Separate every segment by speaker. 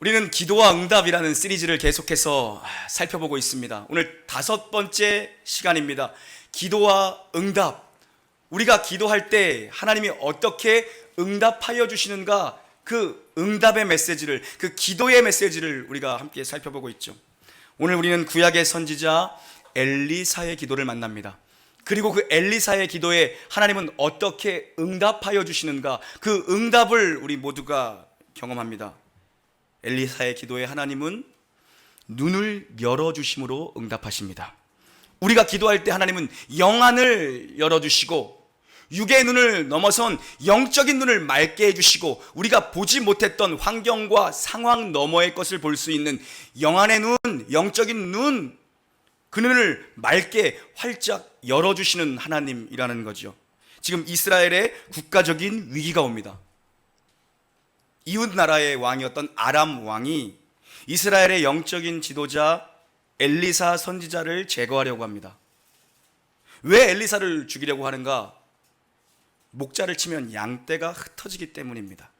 Speaker 1: 우리는 기도와 응답이라는 시리즈를 계속해서 살펴보고 있습니다. 오늘 5번째 시간입니다. 기도와 응답. 우리가 기도할 때 하나님이 어떻게 응답하여 주시는가, 그 응답의 메시지를, 그 기도의 메시지를 우리가 함께 살펴보고 있죠. 오늘 우리는 구약의 선지자 엘리사의 기도를 만납니다. 그리고 그 엘리사의 기도에 하나님은 어떻게 응답하여 주시는가, 그 응답을 우리 모두가 경험합니다. 엘리사의 기도에 하나님은 눈을 열어주심으로 응답하십니다. 우리가 기도할 때 하나님은 영안을 열어주시고, 육의 눈을 넘어선 영적인 눈을 맑게 해주시고, 우리가 보지 못했던 환경과 상황 너머의 것을 볼 수 있는 영안의 눈, 영적인 눈, 그 눈을 맑게 활짝 열어주시는 하나님이라는 거죠. 지금 이스라엘의 국가적인 위기가 옵니다. 이웃 나라의 왕이었던 아람 왕이 이스라엘의 영적인 지도자 엘리사 선지자를 제거하려고 합니다. 왜 엘리사를 죽이려고 하는가? 목자를 치면 양떼가 흩어지기 때문입니다.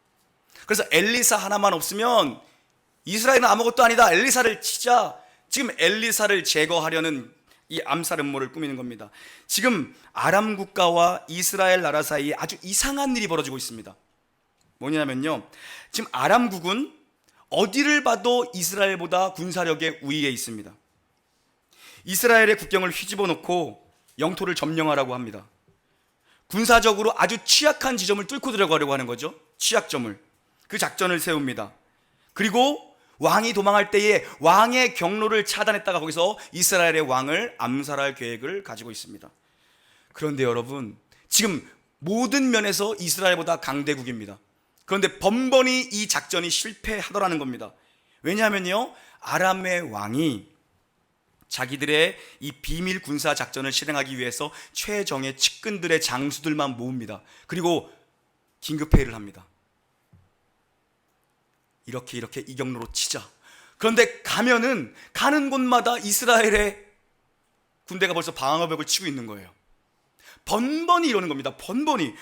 Speaker 1: 그래서 엘리사 하나만 없으면 이스라엘은 아무것도 아니다, 엘리사를 치자. 지금 엘리사를 제거하려는 이 암살 음모를 꾸미는 겁니다. 지금 아람 국가와 이스라엘 나라 사이에 아주 이상한 일이 벌어지고 있습니다. 뭐냐면요, 지금 아람국은 어디를 봐도 이스라엘보다 군사력의 우위에 있습니다. 이스라엘의 국경을 휘집어 놓고 영토를 점령하라고 합니다. 군사적으로 아주 취약한 지점을 뚫고 들어가려고 하는 거죠. 취약점을. 그 작전을 세웁니다. 그리고 왕이 도망할 때에 왕의 경로를 차단했다가 거기서 이스라엘의 왕을 암살할 계획을 가지고 있습니다. 그런데 여러분, 지금 모든 면에서 이스라엘보다 강대국입니다. 그런데 번번이 이 작전이 실패하더라는 겁니다. 왜냐하면요, 아람의 왕이 자기들의 이 비밀 군사 작전을 실행하기 위해서 최정예 측근들의 장수들만 모읍니다. 그리고 긴급회의를 합니다. 이렇게 이 경로로 치자. 그런데 가는 곳마다 이스라엘의 군대가 벌써 방어벽을 치고 있는 거예요. 번번이 이러는 겁니다. 번번이.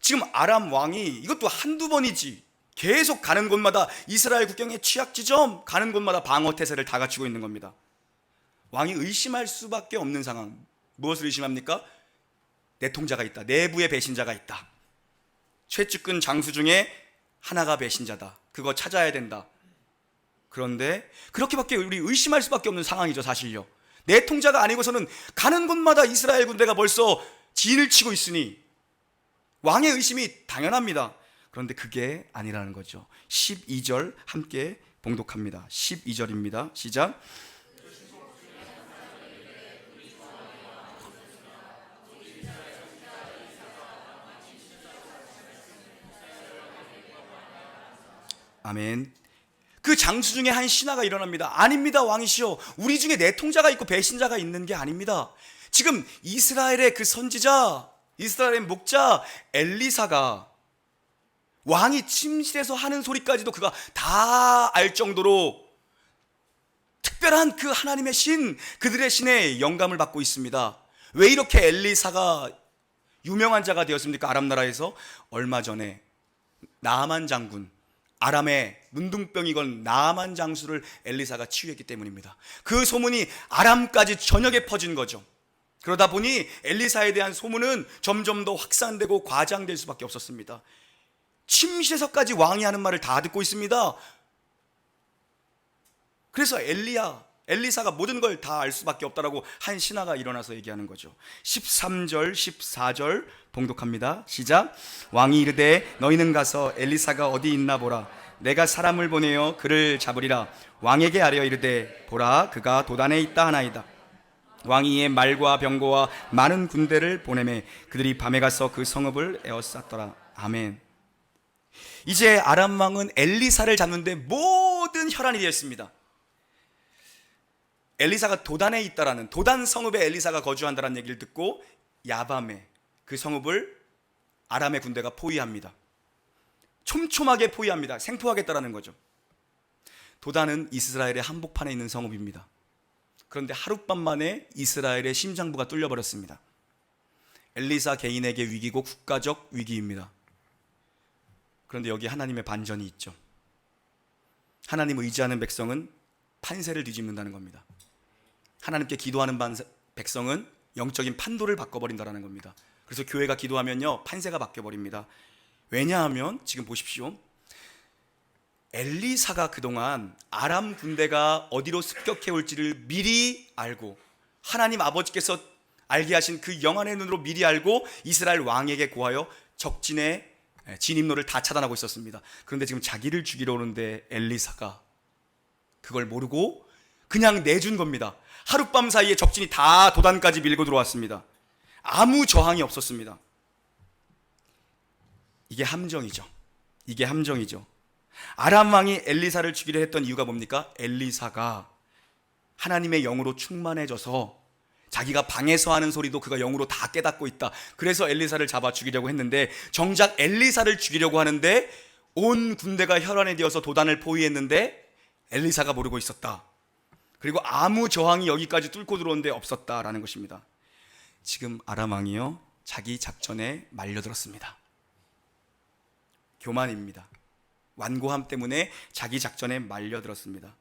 Speaker 1: 지금 아람 왕이, 이것도 한두 번이지, 계속 가는 곳마다 이스라엘 국경의 취약지점, 가는 곳마다 방어태세를 다 갖추고 있는 겁니다. 왕이 의심할 수밖에 없는 상황. 무엇을 의심합니까? 내통자가 있다, 내부의 배신자가 있다. 최측근 장수 중에 하나가 배신자다, 그거 찾아야 된다. 그런데 그렇게밖에 우리 의심할 수밖에 없는 상황이죠, 사실요. 내통자가 아니고서는 가는 곳마다 이스라엘 군대가 벌써 진을 치고 있으니 왕의 의심이 당연합니다. 그런데 그게 아니라는 거죠. 12절 함께 봉독합니다. 12절입니다. 시작. 아멘. 그 장수 중에 한 신하가 일어납니다. 아닙니다, 왕이시여. 우리 중에 내통자가 있고 배신자가 있는 게 아닙니다. 지금 이스라엘의 그 선지자, 이스라엘의 목자 엘리사가 왕이 침실에서 하는 소리까지도 그가 다 알 정도로 특별한 그 하나님의 신, 그들의 신의 영감을 받고 있습니다. 왜 이렇게 엘리사가 유명한 자가 되었습니까? 아람 나라에서 얼마 전에 나아만 장군, 아람의 문둥병이 건 나아만 장수를 엘리사가 치유했기 때문입니다. 그 소문이 아람까지 전역에 퍼진 거죠. 그러다 보니 엘리사에 대한 소문은 점점 더 확산되고 과장될 수밖에 없었습니다. 침실에서까지 왕이 하는 말을 다 듣고 있습니다. 그래서 엘리사가 모든 걸 다 알 수밖에 없다라고 한 신하가 일어나서 얘기하는 거죠. 13절, 14절 봉독합니다. 시작. 왕이 이르되 너희는 가서 엘리사가 어디 있나 보라. 내가 사람을 보내어 그를 잡으리라. 왕에게 아뢰어 이르되 보라, 그가 도단에 있다 하나이다. 왕이 이에 말과 병거와 많은 군대를 보내매 그들이 밤에 가서 그 성읍을 에워쌌더라. 아멘. 이제 아람 왕은 엘리사를 잡는데 모든 혈안이 되었습니다. 엘리사가 도단에 있다라는, 도단 성읍에 엘리사가 거주한다는 얘기를 듣고 야밤에 그 성읍을 아람의 군대가 포위합니다. 촘촘하게 포위합니다. 생포하겠다라는 거죠. 도단은 이스라엘의 한복판에 있는 성읍입니다. 그런데 하룻밤 만에 이스라엘의 심장부가 뚫려버렸습니다. 엘리사 개인에게 위기고 국가적 위기입니다. 그런데 여기 하나님의 반전이 있죠. 하나님 의지하는 백성은 판세를 뒤집는다는 겁니다. 하나님께 기도하는 백성은 영적인 판도를 바꿔버린다는 겁니다. 그래서 교회가 기도하면요, 판세가 바뀌어버립니다. 왜냐하면 지금 보십시오, 엘리사가 그동안 아람 군대가 어디로 습격해 올지를 미리 알고, 하나님 아버지께서 알게 하신 그 영안의 눈으로 미리 알고 이스라엘 왕에게 고하여 적진의 진입로를 다 차단하고 있었습니다. 그런데 지금 자기를 죽이러 오는데 엘리사가 그걸 모르고 그냥 내준 겁니다. 하룻밤 사이에 적진이 다 도단까지 밀고 들어왔습니다. 아무 저항이 없었습니다. 이게 함정이죠. 이게 함정이죠. 아람 왕이 엘리사를 죽이려 했던 이유가 뭡니까? 엘리사가 하나님의 영으로 충만해져서 자기가 방에서 하는 소리도 그가 영으로 다 깨닫고 있다. 그래서 엘리사를 잡아 죽이려고 했는데, 정작 엘리사를 죽이려고 하는데 온 군대가 혈안에 되어서 도단을 포위했는데 엘리사가 모르고 있었다. 그리고 아무 저항이 여기까지 뚫고 들어오는데 없었다라는 것입니다. 지금 아람 왕이요, 자기 작전에 말려들었습니다. 교만입니다. 완고함 때문에 자기 작전에 말려들었습니다.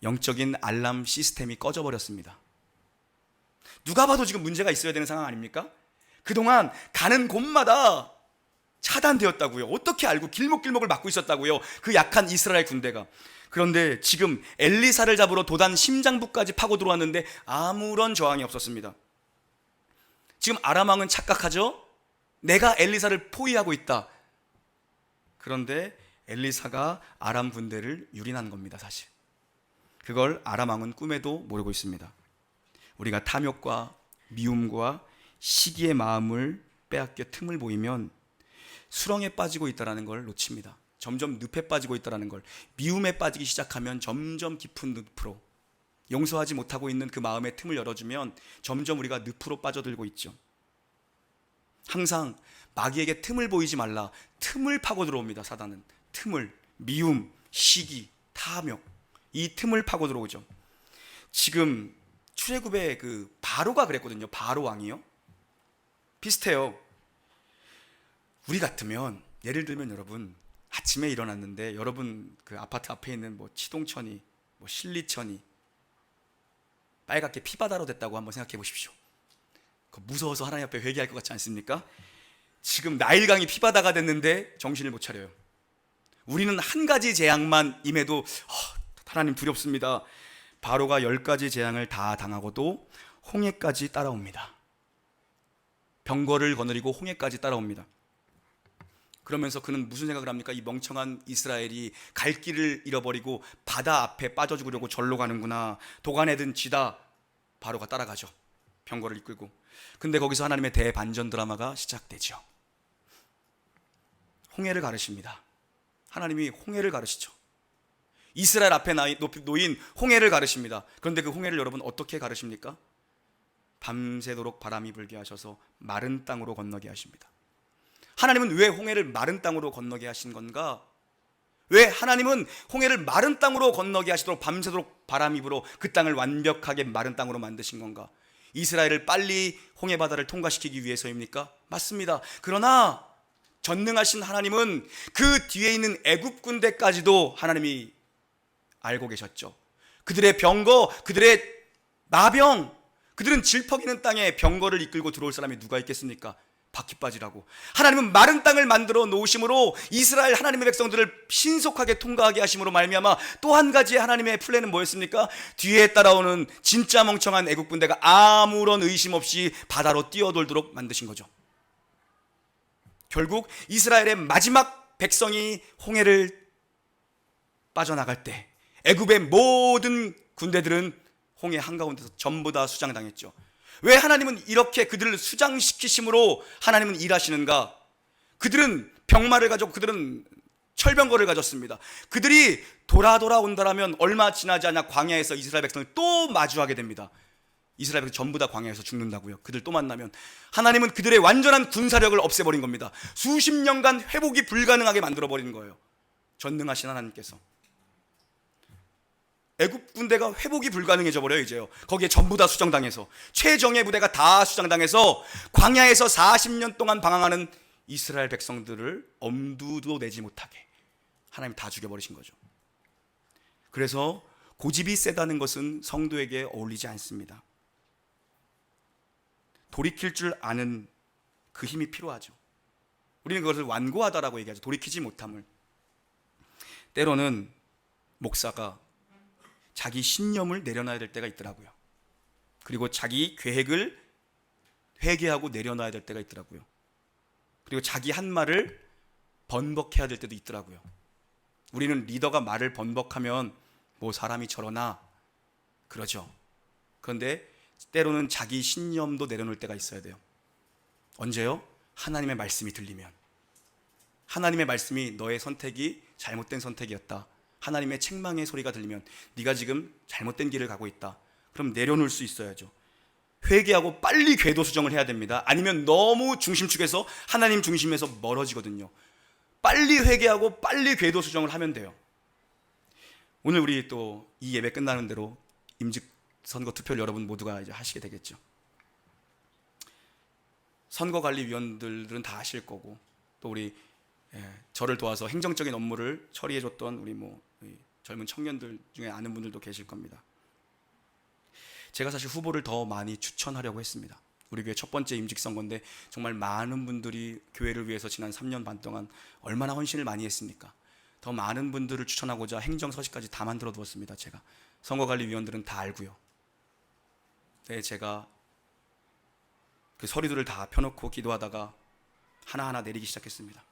Speaker 1: 영적인 알람 시스템이 꺼져버렸습니다. 누가 봐도 지금 문제가 있어야 되는 상황 아닙니까? 그동안 가는 곳마다 차단되었다고요. 어떻게 알고 길목길목을 막고 있었다고요, 그 약한 이스라엘 군대가. 그런데 지금 엘리사를 잡으러 도단 심장부까지 파고 들어왔는데 아무런 저항이 없었습니다. 지금 아람 왕은 착각하죠? 내가 엘리사를 포위하고 있다. 그런데 엘리사가 아람 군대를 유린한 겁니다, 사실. 그걸 아람 왕은 꿈에도 모르고 있습니다. 우리가 탐욕과 미움과 시기의 마음을 빼앗겨 틈을 보이면 수렁에 빠지고 있다는 걸 놓칩니다. 점점 늪에 빠지고 있다는 걸. 미움에 빠지기 시작하면 점점 깊은 늪으로, 용서하지 못하고 있는 그 마음의 틈을 열어주면 점점 우리가 늪으로 빠져들고 있죠. 항상 마귀에게 틈을 보이지 말라. 틈을 파고 들어옵니다, 사단은. 틈을, 미움, 시기, 탐욕, 이 틈을 파고 들어오죠. 지금 출애굽의 그 바로가 그랬거든요. 바로 왕이요. 비슷해요. 우리 같으면, 예를 들면 여러분 아침에 일어났는데 여러분 그 아파트 앞에 있는 뭐 치동천이, 뭐 실리천이 빨갛게 피바다로 됐다고 한번 생각해 보십시오. 무서워서 하나님 앞에 회개할 것 같지 않습니까? 지금 나일강이 피바다가 됐는데 정신을 못 차려요. 우리는 한 가지 재앙만 임해도 하나님 두렵습니다. 바로가 10가지 재앙을 다 당하고도 홍해까지 따라옵니다. 병거를 거느리고 홍해까지 따라옵니다. 그러면서 그는 무슨 생각을 합니까? 이 멍청한 이스라엘이 갈 길을 잃어버리고 바다 앞에 빠져 죽으려고 절로 가는구나. 도간에 든 쥐다. 바로가 따라가죠, 병거를 이끌고. 근데 거기서 하나님의 대반전 드라마가 시작되죠. 홍해를 가르십니다. 하나님이 홍해를 가르시죠. 이스라엘 앞에 놓인 홍해를 가르십니다. 그런데 그 홍해를 여러분 어떻게 가르십니까? 밤새도록 바람이 불게 하셔서 마른 땅으로 건너게 하십니다. 하나님은 왜 홍해를 마른 땅으로 건너게 하신 건가? 왜 하나님은 홍해를 마른 땅으로 건너게 하시도록 밤새도록 바람이 불어 그 땅을 완벽하게 마른 땅으로 만드신 건가? 이스라엘을 빨리 홍해 바다를 통과시키기 위해서입니까? 맞습니다. 그러나 전능하신 하나님은 그 뒤에 있는 애굽 군대까지도 하나님이 알고 계셨죠. 그들의 병거, 그들의 나병, 그들은 질퍽이는 땅에 병거를 이끌고 들어올 사람이 누가 있겠습니까? 바퀴바지라고. 하나님은 마른 땅을 만들어 놓으심으로 이스라엘 하나님의 백성들을 신속하게 통과하게 하심으로 말미암아 또 한 가지의 하나님의 플랜은 뭐였습니까? 뒤에 따라오는 진짜 멍청한 애국 군대가 아무런 의심 없이 바다로 뛰어돌도록 만드신 거죠. 결국 이스라엘의 마지막 백성이 홍해를 빠져나갈 때 애굽의 모든 군대들은 홍해 한가운데서 전부 다 수장당했죠. 왜 하나님은 이렇게 그들을 수장시키심으로 하나님은 일하시는가? 그들은 병마를 가졌고 그들은 철병거를 가졌습니다. 그들이 돌아온다라면 얼마 지나지 않아 광야에서 이스라엘 백성을 또 마주하게 됩니다. 이스라엘 백성 전부 다 광야에서 죽는다고요. 그들 또 만나면 하나님은 그들의 완전한 군사력을 없애버린 겁니다. 수십 년간 회복이 불가능하게 만들어버리는 거예요. 전능하신 하나님께서. 애굽 군대가 회복이 불가능해져 버려요. 이제요. 거기에 전부 다 수장당해서, 최정예 부대가 다 수장당해서 광야에서 40년 동안 방황하는 이스라엘 백성들을 엄두도 내지 못하게 하나님 다 죽여버리신 거죠. 그래서 고집이 세다는 것은 성도에게 어울리지 않습니다. 돌이킬 줄 아는 그 힘이 필요하죠. 우리는 그것을 완고하다라고 얘기하죠. 돌이키지 못함을. 때로는 목사가 자기 신념을 내려놔야 될 때가 있더라고요. 그리고 자기 계획을 회개하고 내려놔야 될 때가 있더라고요. 그리고 자기 한 말을 번복해야 될 때도 있더라고요. 우리는 리더가 말을 번복하면 뭐 사람이 저러나 그러죠. 그런데 때로는 자기 신념도 내려놓을 때가 있어야 돼요. 언제요? 하나님의 말씀이 들리면. 하나님의 말씀이 너의 선택이 잘못된 선택이었다. 하나님의 책망의 소리가 들리면 네가 지금 잘못된 길을 가고 있다. 그럼 내려놓을 수 있어야죠. 회개하고 빨리 궤도 수정을 해야 됩니다. 아니면 너무 중심축에서 하나님 중심에서 멀어지거든요. 빨리 회개하고 빨리 궤도 수정을 하면 돼요. 오늘 우리 또 이 예배 끝나는 대로 임직 선거 투표를 여러분 모두가 이제 하시게 되겠죠. 선거관리위원들은 다 하실 거고, 또 우리 저를 도와서 행정적인 업무를 처리해줬던 우리 젊은 청년들 중에 아는 분들도 계실 겁니다. 제가 사실 후보를 더 많이 추천하려고 했습니다. 우리 교회 첫 번째 임직 선거인데 정말 많은 분들이 교회를 위해서 지난 3년 반 동안 얼마나 헌신을 많이 했습니까? 더 많은 분들을 추천하고자 행정서식까지 다 만들어 두었습니다. 제가 선거관리위원들은 다 알고요. 네, 제가 그 서류들을 다 펴놓고 기도하다가 하나하나 내리기 시작했습니다.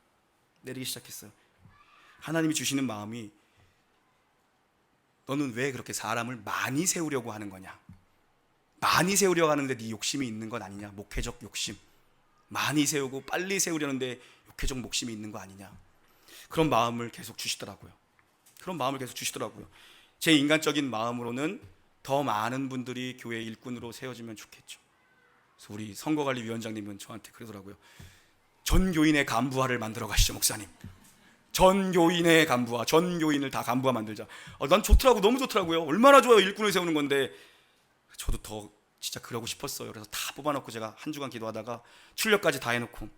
Speaker 1: 내리기 시작했어요. 하나님이 주시는 마음이 너는 왜 그렇게 사람을 많이 세우려고 하는 거냐? 많이 세우려고 하는데 네 욕심이 있는 건 아니냐? 목회적 욕심. 많이 세우고 빨리 세우려는데 목회적 욕심이 있는 거 아니냐? 그런 마음을 계속 주시더라고요. 제 인간적인 마음으로는 더 많은 분들이 교회 일꾼으로 세워지면 좋겠죠. 그래서 우리 선거관리위원장님은 저한테 그러더라고요. 전 교인의 간부화를 만들어 가시죠, 목사님. 전 교인의 간부화, 전 교인을 다 간부화 만들자. 난 좋더라고, 너무 좋더라고요. 얼마나 좋아요, 일꾼을 세우는 건데. 저도 더 진짜 그러고 싶었어요. 그래서 다 뽑아놓고 제가 한 주간 기도하다가 출력까지 다 해놓고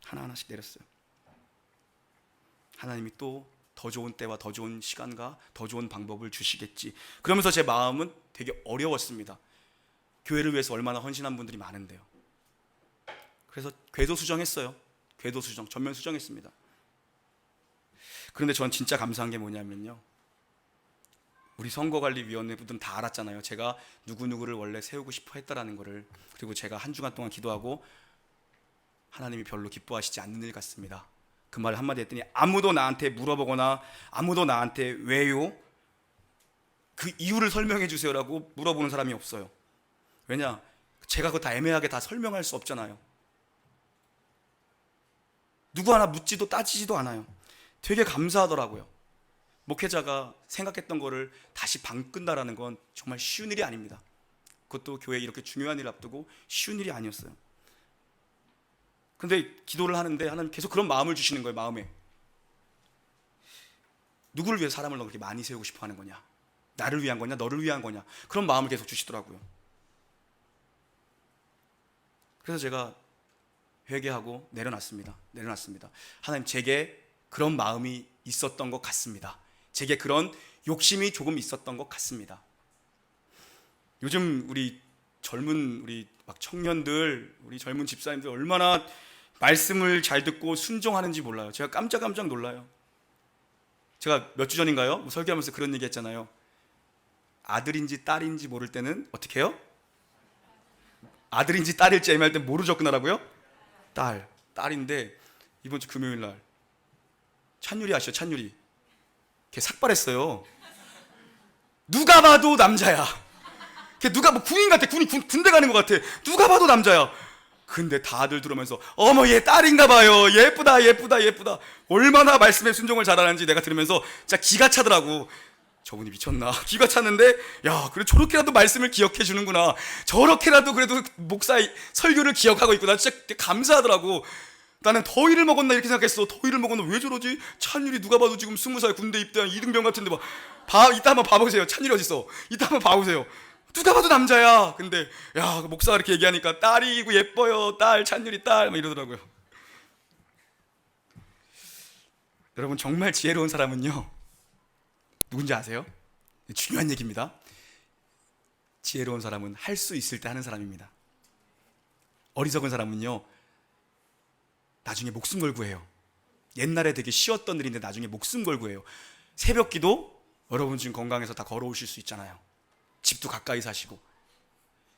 Speaker 1: 하나하나씩 내렸어요. 하나님이 또 더 좋은 때와 더 좋은 시간과 더 좋은 방법을 주시겠지. 그러면서 제 마음은 되게 어려웠습니다. 교회를 위해서 얼마나 헌신한 분들이 많은데요. 그래서 궤도 수정했어요. 궤도 수정, 전면 수정했습니다. 그런데 전 진짜 감사한 게 뭐냐면요, 우리 선거관리위원회 분들은 다 알았잖아요. 제가 누구누구를 원래 세우고 싶어 했다라는 거를. 그리고 제가 한 주간 동안 기도하고 하나님이 별로 기뻐하시지 않는 일 같습니다. 그 말을 한마디 했더니 아무도 나한테 물어보거나 아무도 나한테 왜요? 그 이유를 설명해 주세요라고 물어보는 사람이 없어요. 왜냐? 제가 그거 다 애매하게 다 설명할 수 없잖아요. 누구 하나 묻지도 따지지도 않아요. 되게 감사하더라고요. 목회자가 생각했던 거를 다시 바꾼다라는 건 정말 쉬운 일이 아닙니다. 그것도 교회에 이렇게 중요한 일을 앞두고 쉬운 일이 아니었어요. 그런데 기도를 하는데 하나님 계속 그런 마음을 주시는 거예요. 마음에 누구를 위해 사람을 그렇게 많이 세우고 싶어 하는 거냐? 나를 위한 거냐? 너를 위한 거냐? 그런 마음을 계속 주시더라고요. 그래서 제가 회개하고 내려놨습니다. 하나님, 제게 그런 마음이 있었던 것 같습니다. 제게 그런 욕심이 조금 있었던 것 같습니다. 요즘 우리 젊은 우리 막 청년들, 우리 젊은 집사님들 얼마나 말씀을 잘 듣고 순종하는지 몰라요. 제가 깜짝 놀라요. 제가 몇 주 전인가요? 설교하면서 그런 얘기 했잖아요. 아들인지 딸인지 모를 때는 어떻게 해요? 아들인지 딸일지 애매할 때 뭐로 접근하라고요? 딸인데 이번 주 금요일 날 찬율이 아시죠? 찬율이 걔 삭발했어요. 누가 봐도 남자야. 걔 누가 뭐 군인 같아. 군대 가는 것 같아. 누가 봐도 남자야. 근데 다들 들으면서 어머 얘 딸인가 봐요. 예쁘다. 얼마나 말씀에 순종을 잘하는지 내가 들으면서 진짜 기가 차더라고. 저분이 미쳤나? 기가 찼는데 야, 그래 저렇게라도 말씀을 기억해 주는구나. 저렇게라도 그래도 목사의 설교를 기억하고 있구나. 진짜 감사하더라고. 나는 더위를 먹었나 이렇게 생각했어. 더위를 먹었나? 왜 저러지? 찬율이 누가 봐도 지금 20살 군대 입대한 이등병 같은데 이따 한번 봐보세요. 찬율이 어딨어? 이따 한번 봐보세요. 누가 봐도 남자야. 근데 야, 목사가 이렇게 얘기하니까 딸이고 예뻐요. 찬율이 딸 막 이러더라고요. 여러분, 정말 지혜로운 사람은요, 누군지 아세요? 중요한 얘기입니다. 지혜로운 사람은 할 수 있을 때 하는 사람입니다. 어리석은 사람은요, 나중에 목숨 걸고 해요. 옛날에 되게 쉬웠던 일인데 나중에 목숨 걸고 해요. 새벽기도 여러분 지금 건강해서 다 걸어오실 수 있잖아요. 집도 가까이 사시고.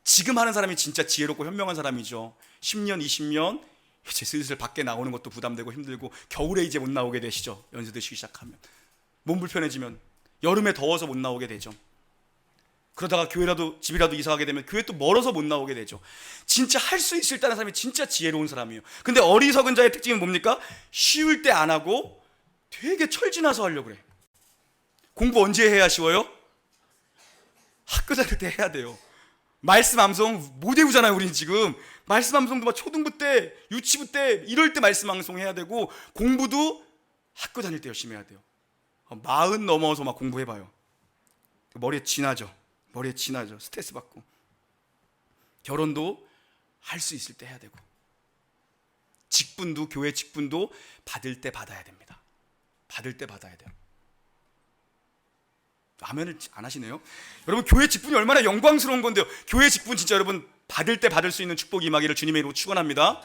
Speaker 1: 지금 하는 사람이 진짜 지혜롭고 현명한 사람이죠. 10년, 20년 이제 슬슬 밖에 나오는 것도 부담되고 힘들고, 겨울에 이제 못 나오게 되시죠. 연세 드시기 시작하면. 몸 불편해지면, 여름에 더워서 못 나오게 되죠. 그러다가 교회라도, 집이라도 이사하게 되면 교회 또 멀어서 못 나오게 되죠. 진짜 할 수 있을 때 하는 사람이 진짜 지혜로운 사람이에요. 근데 어리석은 자의 특징은 뭡니까? 쉬울 때 안 하고 되게 철지나서 하려고 그래. 공부 언제 해야 쉬워요? 학교 다닐 때 해야 돼요. 말씀 암송 못 외우잖아요. 우리는 지금 말씀 암송도 막 초등부 때, 유치부 때 이럴 때 말씀 암송 해야 되고, 공부도 학교 다닐 때 열심히 해야 돼요. 40 넘어서 막 공부해봐요. 머리에 지나죠. 스트레스 받고. 결혼도 할 수 있을 때 해야 되고, 직분도, 교회 직분도 받을 때 받아야 됩니다. 받을 때 받아야 돼요. 아멘을 안 하시네요. 여러분, 교회 직분이 얼마나 영광스러운 건데요. 교회 직분 진짜 여러분 받을 때 받을 수 있는 축복이 임하기를 주님의 이름으로 축원합니다.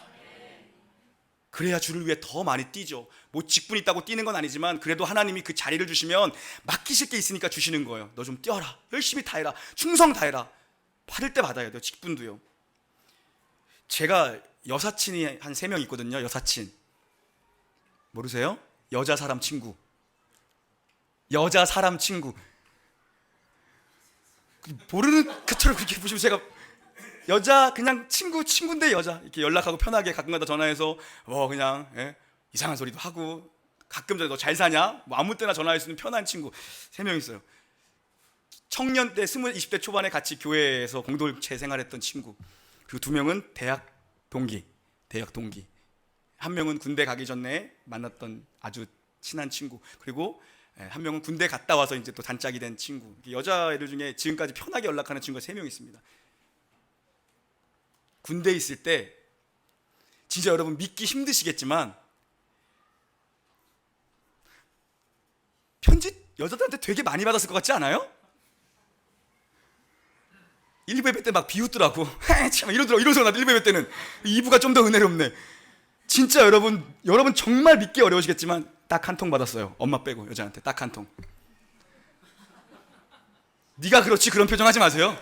Speaker 1: 그래야 주를 위해 더 많이 뛰죠. 뭐 직분이 있다고 뛰는 건 아니지만, 그래도 하나님이 그 자리를 주시면 맡기실 게 있으니까 주시는 거예요. 너 좀 뛰어라, 열심히 다해라, 충성 다해라. 받을 때 받아야 돼요. 직분도요. 제가 여사친이 한 3명 있거든요. 여사친 모르세요? 여자 사람 친구. 모르는 것처럼 그렇게 보시면, 제가 여자 그냥 친구인데 여자 이렇게 연락하고 편하게 가끔가다 전화해서 그냥 이상한 소리도 하고, 가끔 전에 너 잘 사냐? 뭐 아무 때나 전화할 수 있는 편한 친구 3명 있어요. 청년 때 20대 초반에 같이 교회에서 공동체 생활했던 친구. 그리고 2명은 대학 동기. 한 명은 군대 가기 전에 만났던 아주 친한 친구. 그리고 한 명은 군대 갔다 와서 이제 또 단짝이 된 친구. 여자애들 중에 지금까지 편하게 연락하는 친구가 3명 있습니다. 군대에 있을 때 진짜 여러분 믿기 힘드시겠지만, 편지 여자들한테 되게 많이 받았을 것 같지 않아요? 1부 예배 때 막 비웃더라고. 참 이러더라고. 나도 1부 예배 때는 2부가 좀 더 은혜롭네. 진짜 여러분 정말 믿기 어려우시겠지만 딱 한 통 받았어요. 엄마 빼고 여자한테 딱 한 통. 네가 그렇지 그런 표정 하지 마세요.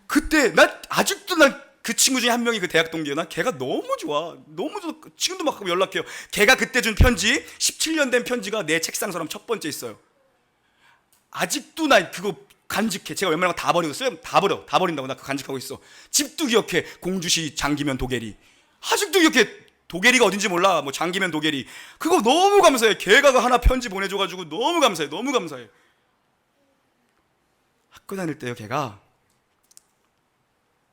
Speaker 1: 그때 아직도 그 친구 중에 한 명이 그 대학 동기예요. 난 걔가 너무 좋아. 지금도 막 연락해요. 걔가 그때 준 편지, 17년 된 편지가 내 책상서랍 첫 번째 있어요. 아직도 나 그거 간직해. 제가 웬만한 거 다 버리고 다 버린다고 나 그거 간직하고 있어. 집도 기억해. 공주시 장기면 도계리. 아직도 기억해. 도계리가 어딘지 몰라. 뭐 장기면 도계리. 그거 너무 감사해. 걔가 하나 편지 보내줘가지고 너무 감사해. 학교 다닐 때요, 걔가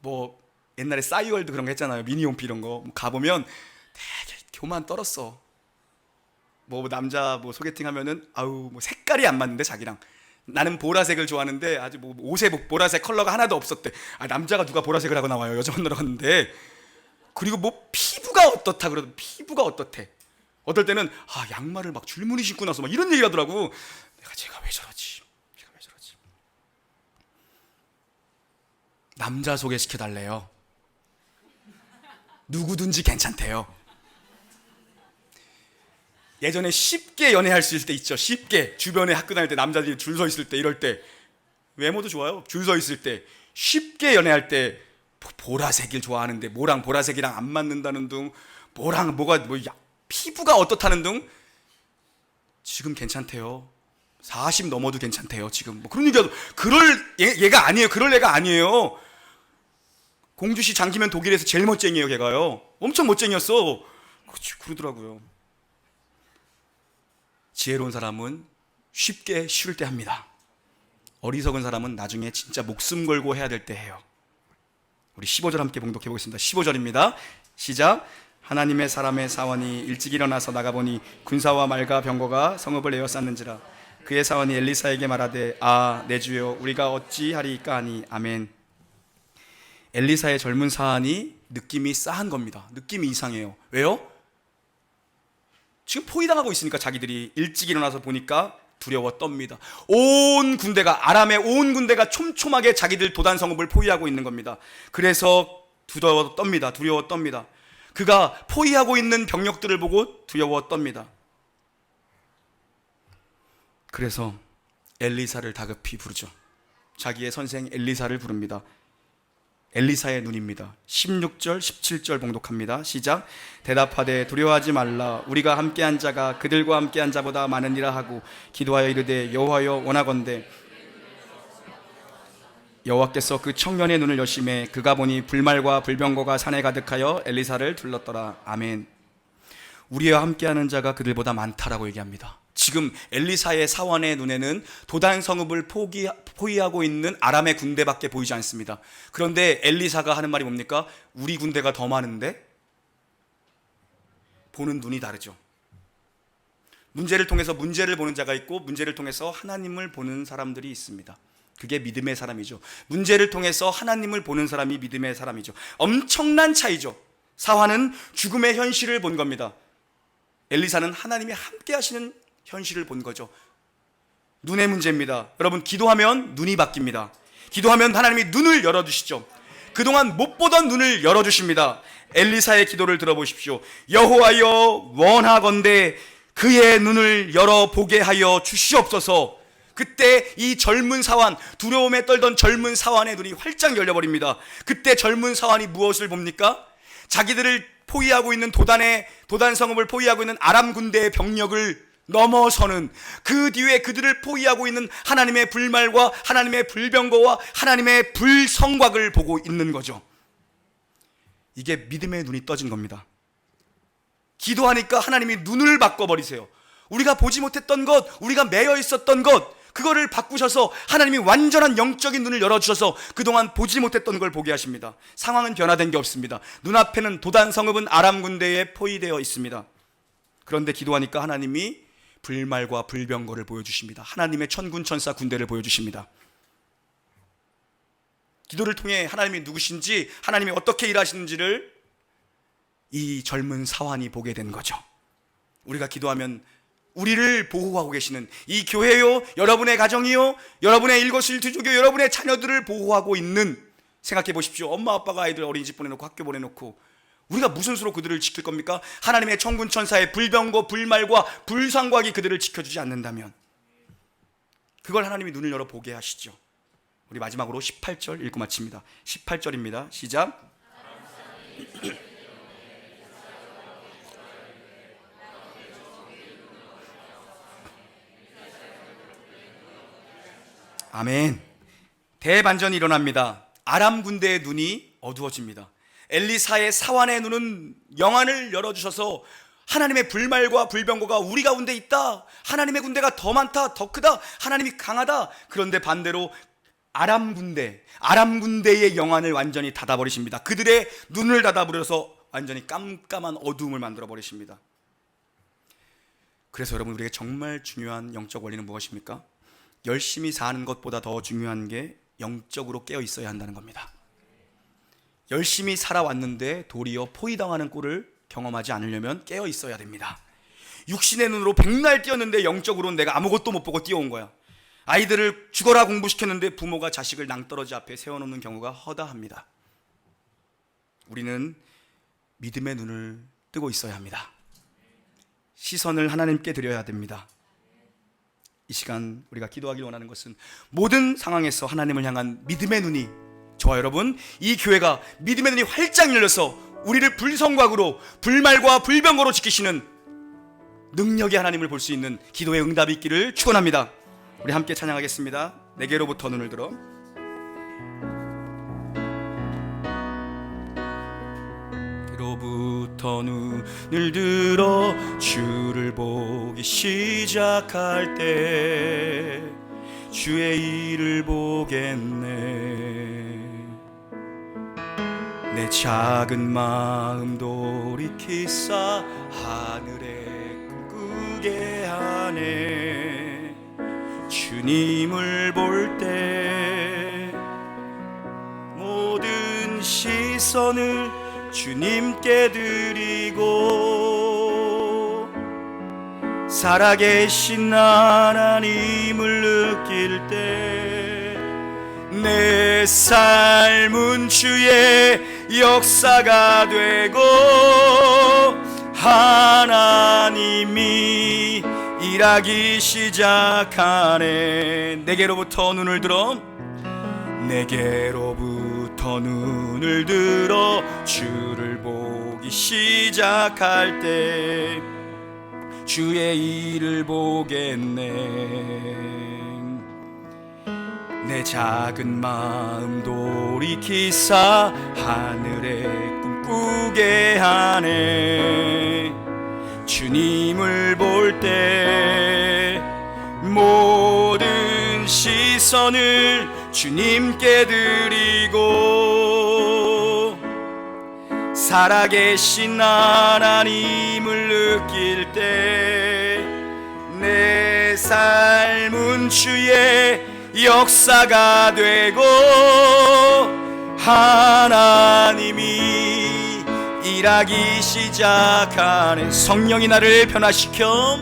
Speaker 1: 뭐 옛날에 싸이월드 그런 거 했잖아요. 미니홈피 이런 거 가보면 되게 교만 떨었어. 뭐 남자 뭐 소개팅 하면은 뭐 색깔이 안 맞는데 자기랑. 나는 보라색을 좋아하는데 아주 뭐 옷에 보라색 컬러가 하나도 없었대. 남자가 누가 보라색을 하고 나와요. 여자 만나러 갔는데. 그리고 뭐 피부가 어떻다 그러더니 피부가 어떻대. 어떨 때는 양말을 막 줄무늬 신고 나서 막 이런 얘기를 하더라고. 제가 왜 저러지. 남자 소개시켜 달래요. 누구든지 괜찮대요. 예전에 쉽게 연애할 수 있을 때 있죠. 쉽게 주변에 학교 다닐 때 남자들이 줄 서 있을 때, 이럴 때 외모도 좋아요. 줄 서 있을 때 쉽게 연애할 때 보라색을 좋아하는데 뭐랑 보라색이랑 안 맞는다는 등, 뭐랑 뭐가 피부가 어떻다는 등. 지금 괜찮대요. 40 넘어도 괜찮대요. 지금 뭐 그런 얘기하도. 얘가 아니에요. 그럴 애가 아니에요. 공주시 장기면 독일에서 제일 멋쟁이에요. 걔가요. 엄청 멋쟁이였어. 그러더라고요. 지혜로운 사람은 쉽게 쉬울 때 합니다. 어리석은 사람은 나중에 진짜 목숨 걸고 해야 될 때 해요. 우리 15절 함께 봉독해 보겠습니다. 15절입니다. 시작. 하나님의 사람의 사원이 일찍 일어나서 나가보니 군사와 말과 병거가 성읍을 에워쌌는지라. 그의 사원이 엘리사에게 말하되 내 주여 우리가 어찌하리까 하니. 아멘. 엘리사의 젊은 사안이 느낌이 싸한 겁니다. 느낌이 이상해요. 왜요? 지금 포위당하고 있으니까 자기들이 일찍 일어나서 보니까 두려워 떱니다. 온 군대가, 아람의 온 군대가 촘촘하게 자기들 도단 성읍을 포위하고 있는 겁니다. 그래서 두려워 떱니다. 그가 포위하고 있는 병력들을 보고 두려워 떱니다. 그래서 엘리사를 다급히 부르죠. 자기의 선생 엘리사를 부릅니다. 엘리사의 눈입니다. 16절 17절 봉독합니다. 시작. 대답하되 두려워하지 말라. 우리가 함께한 자가 그들과 함께한 자보다 많으니라 하고 기도하여 이르되 여호와여 원하건대 여호와께서 그 청년의 눈을 여심해 그가 보니 불말과 불병거가 산에 가득하여 엘리사를 둘렀더라. 아멘. 우리와 함께하는 자가 그들보다 많다라고 얘기합니다. 지금 엘리사의 사원의 눈에는 도단 성읍을 포위하고 있는 아람의 군대밖에 보이지 않습니다. 그런데 엘리사가 하는 말이 뭡니까? 우리 군대가 더 많은데? 보는 눈이 다르죠. 문제를 통해서 문제를 보는 자가 있고 문제를 통해서 하나님을 보는 사람들이 있습니다. 그게 믿음의 사람이죠. 문제를 통해서 하나님을 보는 사람이 믿음의 사람이죠. 엄청난 차이죠. 사환은 죽음의 현실을 본 겁니다. 엘리사는 하나님이 함께 하시는 현실을 본 거죠. 눈의 문제입니다. 여러분, 기도하면 눈이 바뀝니다. 기도하면 하나님이 눈을 열어주시죠. 그동안 못 보던 눈을 열어주십니다. 엘리사의 기도를 들어보십시오. 여호와여 원하건대 그의 눈을 열어보게 하여 주시옵소서. 그때 이 젊은 사환, 두려움에 떨던 젊은 사환의 눈이 활짝 열려버립니다. 그때 젊은 사환이 무엇을 봅니까? 자기들을 포위하고 있는 도단 성읍을 포위하고 있는 아람 군대의 병력을 넘어서는, 그 뒤에 그들을 포위하고 있는 하나님의 불말과 하나님의 불병거와 하나님의 불성곽을 보고 있는 거죠. 이게 믿음의 눈이 떠진 겁니다. 기도하니까 하나님이 눈을 바꿔버리세요. 우리가 보지 못했던 것, 우리가 매여 있었던 것, 그거를 바꾸셔서 하나님이 완전한 영적인 눈을 열어주셔서 그동안 보지 못했던 걸 보게 하십니다. 상황은 변화된 게 없습니다. 눈앞에는 도단 성읍은 아람 군대에 포위되어 있습니다. 그런데 기도하니까 하나님이 불말과 불병거를 보여주십니다. 하나님의 천군 천사 군대를 보여주십니다. 기도를 통해 하나님이 누구신지, 하나님이 어떻게 일하시는지를 이 젊은 사환이 보게 된 거죠. 우리가 기도하면 우리를 보호하고 계시는 이 교회요, 여러분의 가정이요, 여러분의 일거수일투족이요, 여러분의 자녀들을 보호하고 있는, 생각해 보십시오. 엄마 아빠가 아이들 어린이집 보내놓고 학교 보내놓고 우리가 무슨 수로 그들을 지킬 겁니까? 하나님의 천군 천사의 불병거, 불말과 불상곽이 그들을 지켜주지 않는다면 그걸 하나님이 눈을 열어 보게 하시죠. 우리 마지막으로 18절 읽고 마칩니다. 18절입니다. 시작. 아멘. 대반전이 일어납니다. 아람 군대의 눈이 어두워집니다. 엘리사의 사환의 눈은 영안을 열어주셔서 하나님의 불말과 불병거가 우리 가운데 있다, 하나님의 군대가 더 많다, 더 크다, 하나님이 강하다. 그런데 반대로 아람 군대의 영안을 완전히 닫아버리십니다. 그들의 눈을 닫아버려서 완전히 깜깜한 어두움을 만들어버리십니다. 그래서 여러분, 우리에게 정말 중요한 영적 원리는 무엇입니까? 열심히 사는 것보다 더 중요한 게 영적으로 깨어 있어야 한다는 겁니다. 열심히 살아왔는데 도리어 포위당하는 꼴을 경험하지 않으려면 깨어 있어야 됩니다. 육신의 눈으로 백날 뛰었는데 영적으로는 내가 아무것도 못 보고 뛰어온 거야. 아이들을 죽어라 공부시켰는데 부모가 자식을 낭떠러지 앞에 세워놓는 경우가 허다합니다. 우리는 믿음의 눈을 뜨고 있어야 합니다. 시선을 하나님께 드려야 됩니다. 이 시간 우리가 기도하길 원하는 것은 모든 상황에서 하나님을 향한 믿음의 눈이, 저와 여러분, 이 교회가 믿음의 눈이 활짝 열려서 우리를 불성곽으로, 불말과 불병거로 지키시는 능력의 하나님을 볼 수 있는 기도의 응답이 있기를 축원합니다. 우리 함께 찬양하겠습니다. 내게로부터 눈을 들어. 내게로부터 눈을 들어 주를 보기 시작할 때 주의 일을 보겠네. 내 작은 마음 돌이키사 하늘에 꿈꾸게 하네. 주님을 볼 때 모든 시선을 주님께 드리고 살아계신 하나님을 느낄 때 내 삶은 주의 역사가 되고 하나님이 일하기 시작하네. 내게로부터 눈을 들어 주를 보기 시작할 때 주의 일을 보겠네. 내 작은 마음 돌이키사 하늘에 꿈꾸게 하네. 주님을 볼 때 모든 시선을 주님께 드리고 살아계신 하나님을 느낄 때 내 삶은 주의 역사가 되고 하나님이 일하기 시작하네. 성령이 나를 변화시켜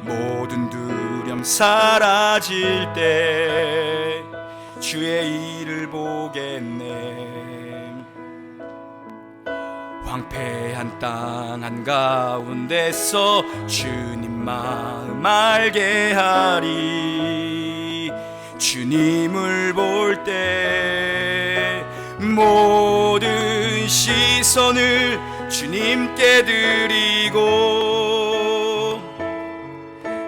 Speaker 1: 모든 두려움 사라질 때 주의 일을 보겠네. 황폐한 땅 한가운데서 주님 마음 알게 하리. 주님을 볼 때 모든 시선을 주님께 드리고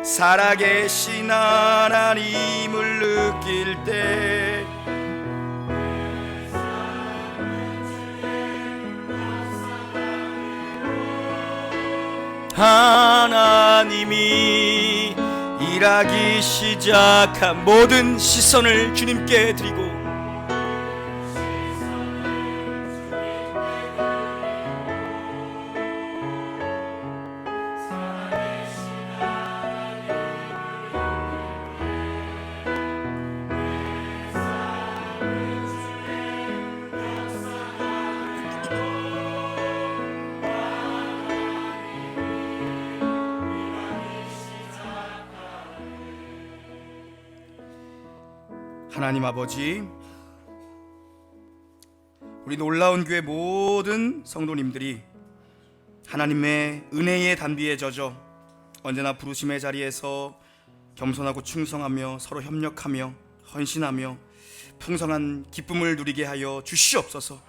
Speaker 1: 살아계신 하나님을 느낄 때 하나님이 일하기 시작한 모든 시선을 주님께 드리고 하나님 아버지, 우리 놀라운 교회 모든 성도님들이 하나님의 은혜의 단비에 젖어 언제나 부르심의 자리에서 겸손하고 충성하며 서로 협력하며 헌신하며 풍성한 기쁨을 누리게 하여 주시옵소서.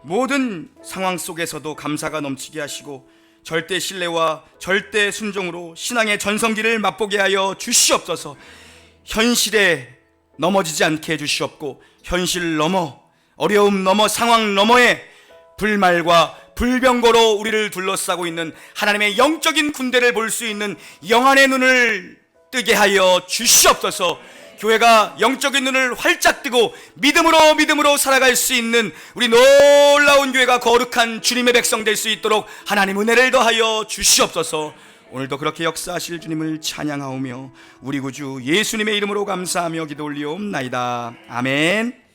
Speaker 1: 모든 상황 속에서도 감사가 넘치게 하시고 절대 신뢰와 절대 순종으로 신앙의 전성기를 맛보게 하여 주시옵소서. 현실에 넘어지지 않게 해주시옵고 현실 넘어 어려움 넘어 상황 너머에 불말과 불병거로 우리를 둘러싸고 있는 하나님의 영적인 군대를 볼 수 있는 영안의 눈을 뜨게 하여 주시옵소서. 교회가 영적인 눈을 활짝 뜨고 믿음으로 살아갈 수 있는 우리 놀라운 교회가 거룩한 주님의 백성 될 수 있도록 하나님 은혜를 더하여 주시옵소서. 오늘도 그렇게 역사하실 주님을 찬양하오며 우리 구주 예수님의 이름으로 감사하며 기도 올리옵나이다. 아멘.